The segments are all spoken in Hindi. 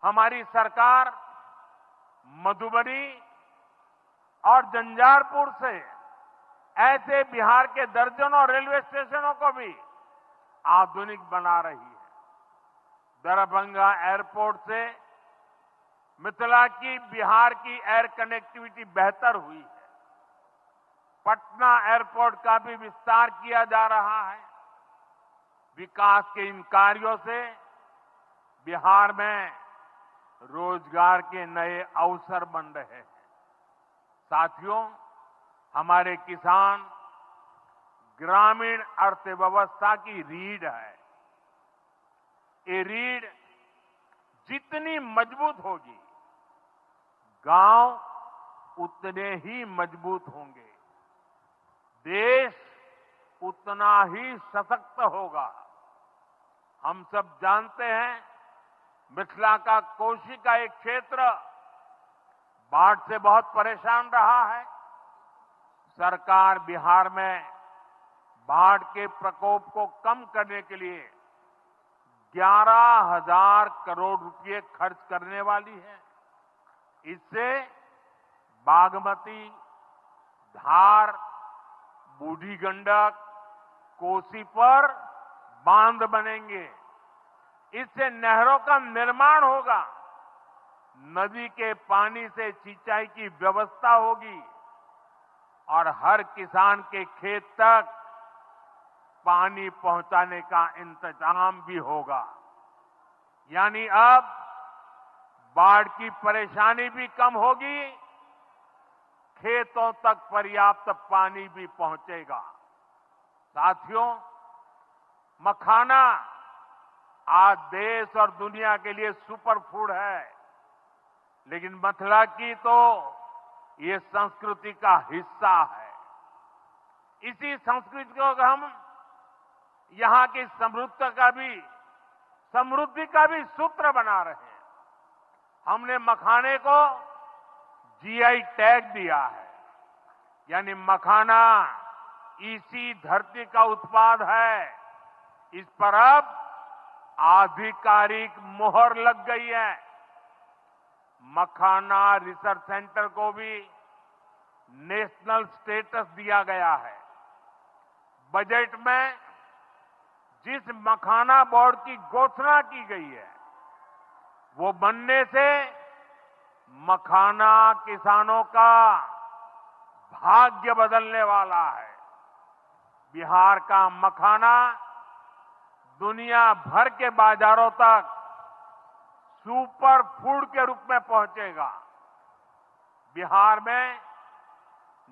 हमारी सरकार मधुबनी और झंझारपुर से ऐसे बिहार के दर्जनों रेलवे स्टेशनों को भी आधुनिक बना रही है। दरभंगा एयरपोर्ट से मिथिला की बिहार की एयर कनेक्टिविटी बेहतर हुई है। पटना एयरपोर्ट का भी विस्तार किया जा रहा है। विकास के इन कार्यों से बिहार में रोजगार के नए अवसर बन रहे हैं। साथियों, हमारे किसान ग्रामीण अर्थव्यवस्था की रीढ़ है। ये रीढ़ जितनी मजबूत होगी, गांव उतने ही मजबूत होंगे, देश उतना ही सशक्त होगा। हम सब जानते हैं, मिथिला का कोशी का एक क्षेत्र बाढ़ से बहुत परेशान रहा है। सरकार बिहार में बाढ़ के प्रकोप को कम करने के लिए 11,000 करोड़ रुपए खर्च करने वाली है। इससे बागमती, धार, बूढ़ी गंडक, कोसी पर बांध बनेंगे। इससे नहरों का निर्माण होगा, नदी के पानी से सिंचाई की व्यवस्था होगी और हर किसान के खेत तक पानी पहुंचाने का इंतजाम भी होगा। यानी अब बाढ़ की परेशानी भी कम होगी, खेतों तक पर्याप्त पानी भी पहुंचेगा। साथियों, मखाना आज देश और दुनिया के लिए सुपर फूड है, लेकिन मिथिला की तो ये संस्कृति का हिस्सा है। इसी संस्कृति को हम यहां की समृद्धि का भी सूत्र बना रहे हैं। हमने मखाने को जीआई टैग दिया है, यानी मखाना इसी धरती का उत्पाद है। इस पर अब आधिकारिक मोहर लग गई है। मखाना रिसर्च सेंटर को भी नेशनल स्टेटस दिया गया है। बजट में जिस मखाना बोर्ड की घोषणा की गई है, वो बनने से मखाना किसानों का भाग्य बदलने वाला है। बिहार का मखाना दुनिया भर के बाजारों तक सुपर फूड के रूप में पहुंचेगा। बिहार में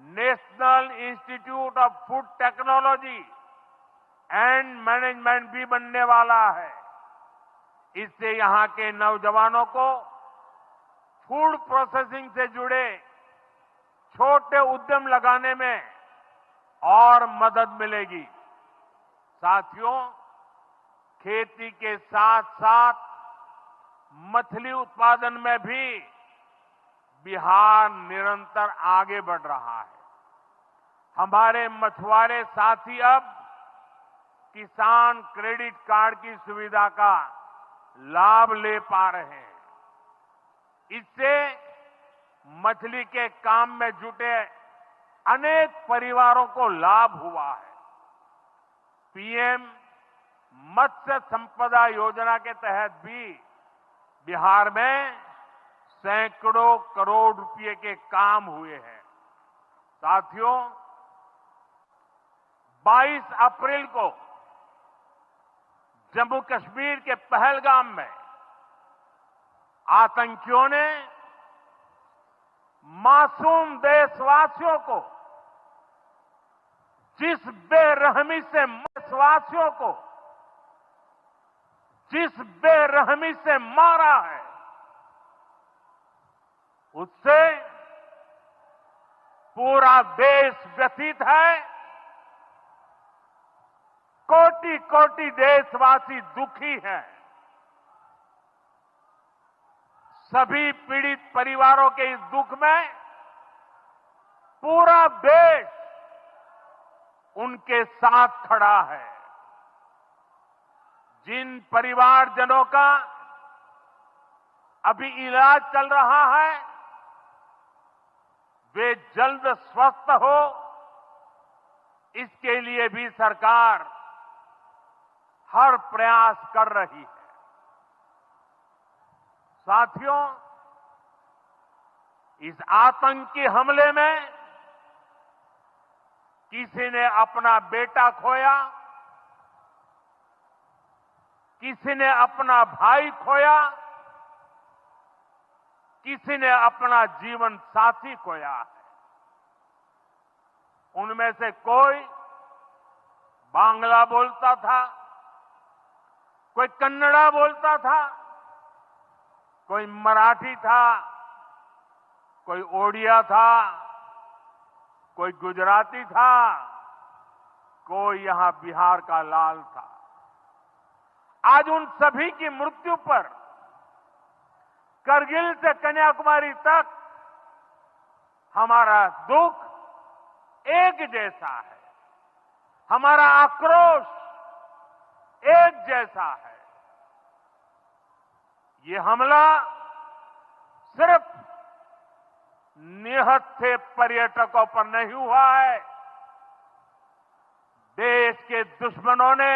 national institute of food technology and management भी बनने वाला है। इससे यहां के नौजवानों को फूड प्रोसेसिंग से जुड़े छोटे उद्यम लगाने में और मदद मिलेगी। साथियों, खेती के साथ साथ मछली उत्पादन में भी बिहार निरंतर आगे बढ़ रहा है। हमारे मछुआरे साथी अब किसान क्रेडिट कार्ड की सुविधा का लाभ ले पा रहे हैं। इससे मछली के काम में जुटे अनेक परिवारों को लाभ हुआ है। पीएम मत्स्य संपदा योजना के तहत भी बिहार में सैकड़ों करोड़ रुपए के काम हुए हैं। साथियों, 22 अप्रैल को जम्मू कश्मीर के पहलगाम में आतंकियों ने मासूम देशवासियों को जिस बेरहमी से मारा है, उससे पूरा देश व्यथित है। कोटि कोटि देशवासी दुखी हैं। सभी पीड़ित परिवारों के इस दुख में पूरा देश उनके साथ खड़ा है। जिन परिवारजनों का अभी इलाज चल रहा है, वे जल्द स्वस्थ हो, इसके लिए भी सरकार हर प्रयास कर रही है। साथियों, इस आतंकी हमले में किसी ने अपना बेटा खोया, किसी ने अपना भाई खोया, किसी ने अपना जीवन साथी खोया है। उनमें से कोई बांग्ला बोलता था, कोई कन्नड़ा बोलता था, कोई मराठी था, कोई ओडिया था, कोई गुजराती था, कोई यहां बिहार का लाल था। आज उन सभी की मृत्यु पर करगिल से कन्याकुमारी तक हमारा दुख एक जैसा है, हमारा आक्रोश एक जैसा है। ये हमला सिर्फ निहत्थे पर्यटकों पर नहीं हुआ है, देश के दुश्मनों ने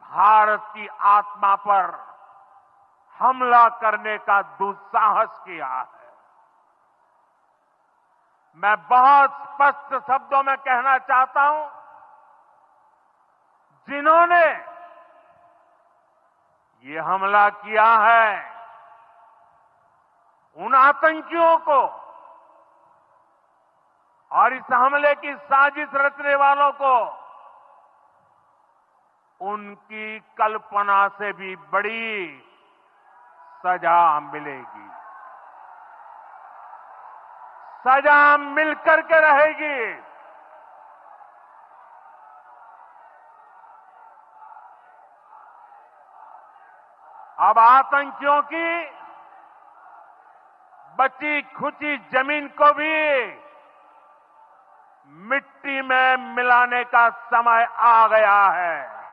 भारत की आत्मा पर हमला करने का दुस्साहस किया है। मैं बहुत स्पष्ट शब्दों में कहना चाहता हूं, जिन्होंने ये हमला किया है, उन आतंकियों को और इस हमले की साजिश रचने वालों को उनकी कल्पना से भी बड़ी सजा मिलेगी। सजा मिलकर के रहेगी। अब आतंकियों की बची खुची जमीन को भी मिट्टी में मिलाने का समय आ गया है।